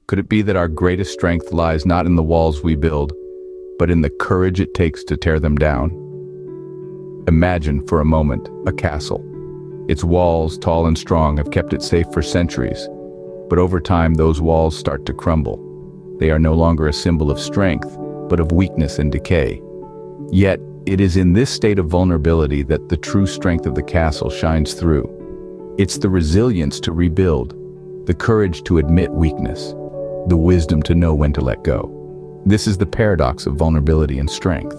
Could it be that our greatest strength lies not in the walls we build, but in the courage it takes to tear them down? Imagine for a moment a castle. Its walls, tall and strong, have kept it safe for centuries. But over time, those walls start to crumble. They are no longer a symbol of strength, but of weakness and decay. Yet, it is in this state of vulnerability that the true strength of the castle shines through. It's the resilience to rebuild, the courage to admit weakness, the wisdom to know when to let go. This is the paradox of vulnerability and strength.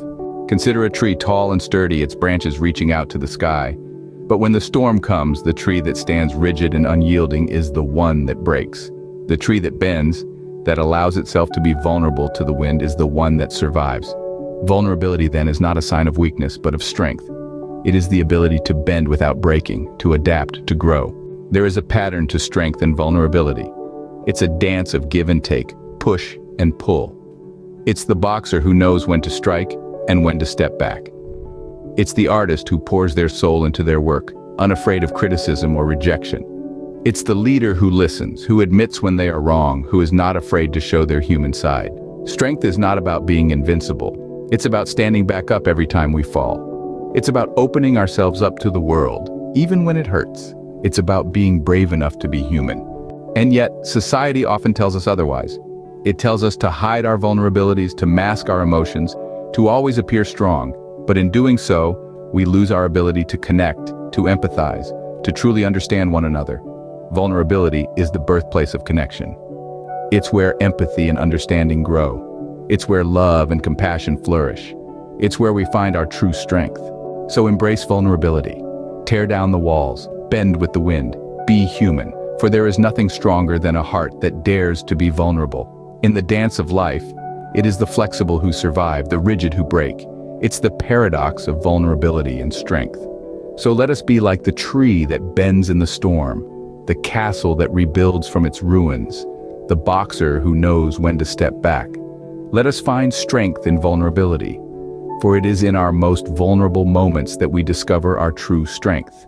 Consider a tree tall and sturdy, its branches reaching out to the sky. But when the storm comes, the tree that stands rigid and unyielding is the one that breaks. The tree that bends, that allows itself to be vulnerable to the wind, is the one that survives. Vulnerability then is not a sign of weakness, but of strength. It is the ability to bend without breaking, to adapt, to grow. There is a pattern to strength and vulnerability. It's a dance of give and take, push and pull. It's the boxer who knows when to strike and when to step back. It's the artist who pours their soul into their work, unafraid of criticism or rejection. It's the leader who listens, who admits when they are wrong, who is not afraid to show their human side. Strength is not about being invincible. It's about standing back up every time we fall. It's about opening ourselves up to the world, even when it hurts. It's about being brave enough to be human. And yet, society often tells us otherwise. It tells us to hide our vulnerabilities, to mask our emotions, to always appear strong. But in doing so, we lose our ability to connect, to empathize, to truly understand one another. Vulnerability is the birthplace of connection. It's where empathy and understanding grow. It's where love and compassion flourish. It's where we find our true strength. So embrace vulnerability. Tear down the walls, bend with the wind, be human, for there is nothing stronger than a heart that dares to be vulnerable. In the dance of life, it is the flexible who survive, the rigid who break. It's the paradox of vulnerability and strength. So let us be like the tree that bends in the storm, the castle that rebuilds from its ruins, the boxer who knows when to step back. Let us find strength in vulnerability, for it is in our most vulnerable moments that we discover our true strength.